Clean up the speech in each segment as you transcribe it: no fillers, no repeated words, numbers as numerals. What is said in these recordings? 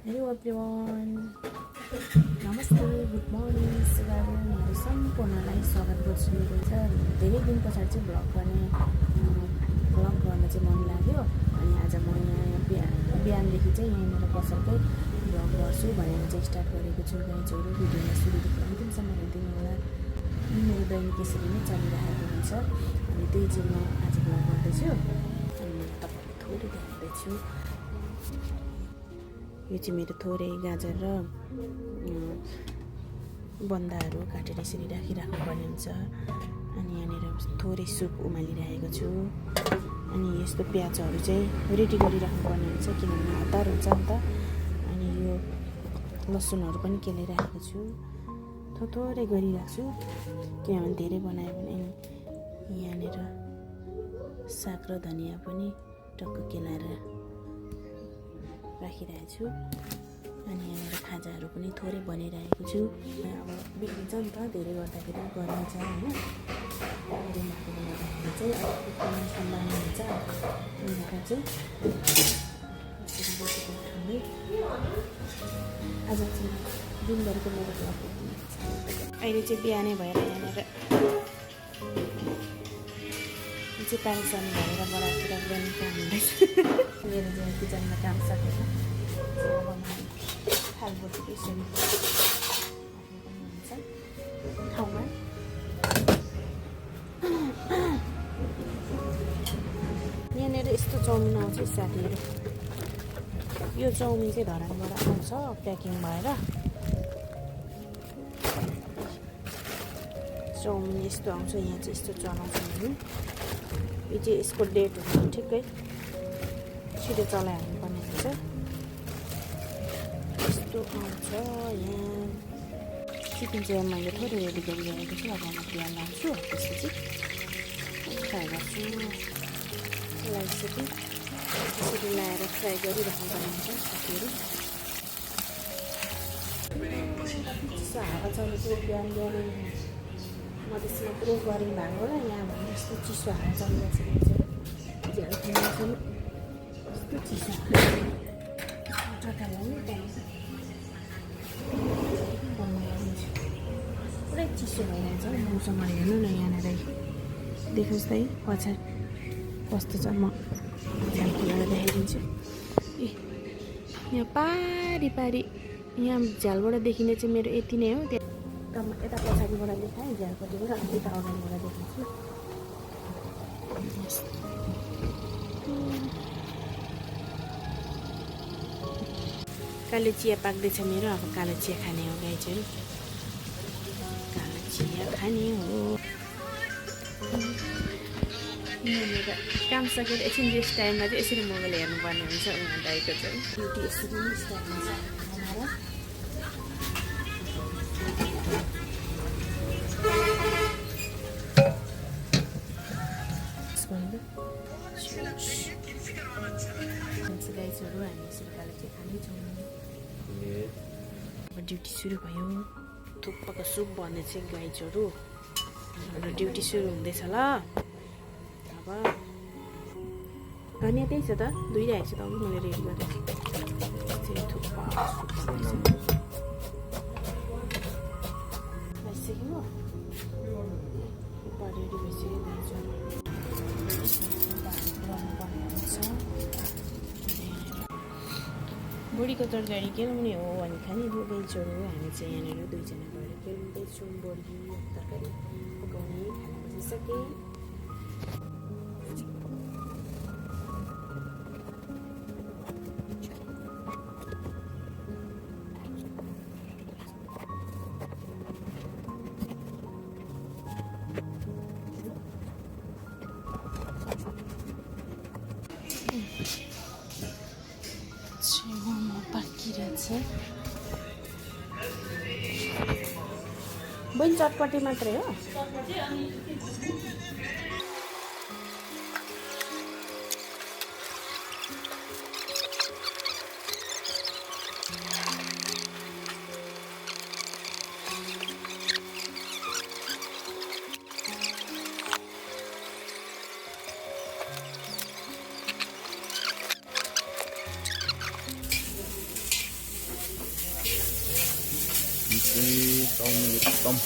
Hello everyone, नमस्ते, good morning, सुगाहरू सम्पूर्णलाई स्वागत गर्छु। मेरो चाहिँ धेरै दिन पछाडि चाहिँ भ्लग गर्न चाहिँ मन लाग्यो। अनि आज म यहाँ बिहानदेखि चाहिँ यहाँनिर पसलकै भ्लग गर्छु भनेर चाहिँ स्टार्ट गरेको छु। गाइजहरू भिडियोमा सुरुदेखि अन्तिमसम्म हेरिदिनु होला। मेरो दैनिक यसरी नै चलिरहेको हुन्छ। अनि त्यही चाहिँ म आज भ्लग गर्दैछु। अनि म तपाईँलाई थोरै देखाउँदैछु। यो चाहिँ मेरो थोरै गाजर र बन्दाहरू काटेर यसरी राखिराख्नुपर्ने हुन्छ। अनि यहाँनिर थोरै सुप उमालिरहेको छु। अनि यस्तो प्याजहरू चाहिँ रेडी गरिराख्नुपर्ने हुन्छ, किनभने हतार हुन्छ नि त। अनि यो लसुनहरू पनि केलाइराखेको छु, थोरै गरिराख्छु, किनभने धेरै बनायो भने। यहाँनिर साग र धनियाँ पनि टक्क केलाएर राखिरहेको छु। अनि यहाँनिर खाजाहरू पनि थोरै बनाइरहेको छु। अब बिग्रिन्छ नि त, धेरै गर्दाखेरि गरिन्छ होइन। रुमालले गर्दाखेरि चाहिँ अलिकति खाने सम्भावना हुन्छ। त्यही भएर चाहिँ बसेको खाँदै आज चाहिँ दिनभरिको मेरो भ्लग अहिले चाहिँ बिहानै भएर यहाँनिर चाहिँ पानी सानी भरेर बढाएर गर्ने काम हुँदैछ। मेरो चाहिँ किचनमा काम सकेर अब म थालबोटीको यसरी हुन्छ ठाउँमा। यहाँनिर यस्तो चाउमिन आउँछ साथीहरू। यो चाउमिन चाहिँ धरानबाट आउँछ प्याकिङ भएर। चाउमिन यस्तो आउँछ, यहाँ चाहिँ यस्तो चलाउँछ भने यो चाहिँ यसको डेट हुन्छ, ठिकै छिटो चलाइहाल्नुपर्ने हुन्छ। यस्तो आउँछ यहाँ। चिकन चाहिँ मैले थोरै रेडी गरिरहेको छु। अब म प्याज लाउँछु, त्यसपछि फ्राई गर्छु। लगाइसकेँ यसरी लाएर फ्राई गरिराख्नुपर्ने हुन्छ साथीहरू। चिसो हावा चलेको बिहान बिहानै मधेसमा पुरै गरम भएको र यहाँ भने यस्तो चिसो हावा चलिरहेको छ। झ्याल खानु यस्तो चिसो पुरै चिसो भइरहेछ मौसम। हेर्नु न यहाँनिर देखोस् त है पछाडि कस्तो छ। म झ्याल खोलेर देखाइदिन्छु। ए यहाँ पारी यहाँ झ्यालबाट देखिने चाहिँ मेरो यति नै हो। यता पछाडिबाट देखाएँ झ्यालपट्टिबाट, अनि यता अगाडिबाट देखाउँछु। कालो चिया पाक्दैछ मेरो। अब कालो चिया खाने हो गाइजहरू, कालो चिया खाने हो। यहाँनिर काम सकेर एकछिन रेस्ट टाइममा चाहिँ यसरी मोबाइल हेर्नुपर्ने हुन्छ उहाँ दाइको चाहिँ। ड्युटी यसरी नै स्टार्ट हुन्छ हमारा। गाइजहरू हामी यसरी कालो चिया खाँदैछौँ। अब ड्युटी सुरु भयो। थुक्पाको सुप भन्ने चाहिँ गाइजहरू र ड्युटी सुरु हुँदैछ ल। अब धनियाँ त्यही छ त, धोइरहेको छु त, मैले रेडी गरेँ। थुक्पा सुप भइसक्यो म थुक्पा रेडी भइसक्यो गाइजहरू। बोडीको तरकारी केलाउने हो भने खाने गाइजहरू। हामी चाहिँ यहाँनिर दुईजना भएर केलाउँदैछौँ। बोडी तरकारी पकाउने खाना बसिसके। पाकिरहेछ बहिनी, चटपटी मात्रै हो। चाउमिन एकदम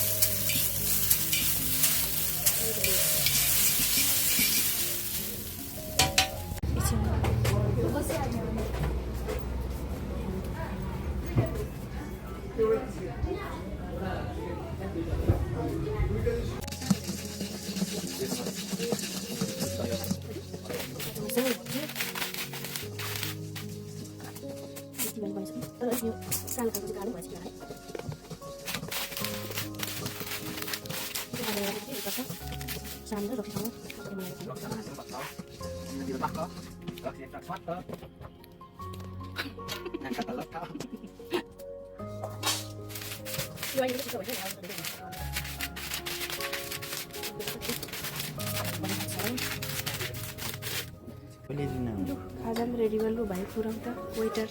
खाजा पनि रेडी गर्नु भाइ पुऱ्याउ त वेटर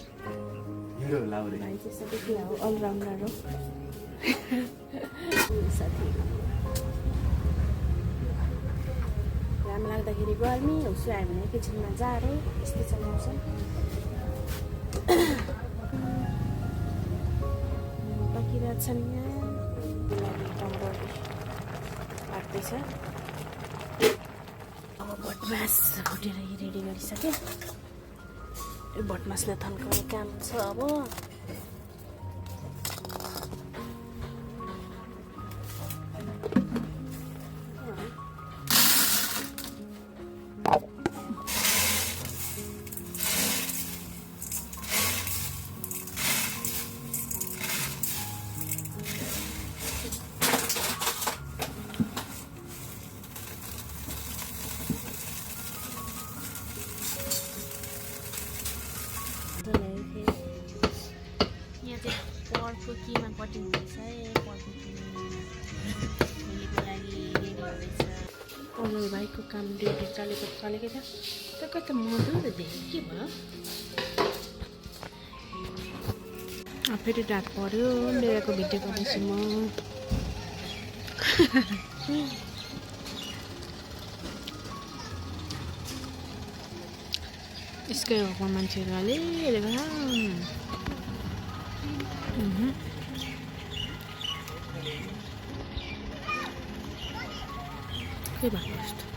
भाइ चाहिँ सबै कुरा हो अलराउन्डर हो साथी घाम लाग्दाखेरि गर्मी हुसु आयो भने एकैछिनमा जाडो यस्तै छ मौसम पाकिरहेको छन् यहाँ टम्बरले पाक्दैछ अब भटमास भुटेर रेडी गरिसक्यो यो भटमासले थन्काउने काम छ अब यहाँ चाहिँ पर्कको किमा कटिङ हुँदैछ है पर्कको भोलिको लागि रेडी हुँदैछ अरू भाइको काम रेडी चलेकै छ त कता मधुर देखेँ के भयो फेरि रात पऱ्यो मेराको भिडियो गर्दैछु म यसकै हो मान्छेहरू अलिअलि के भएको जस्तो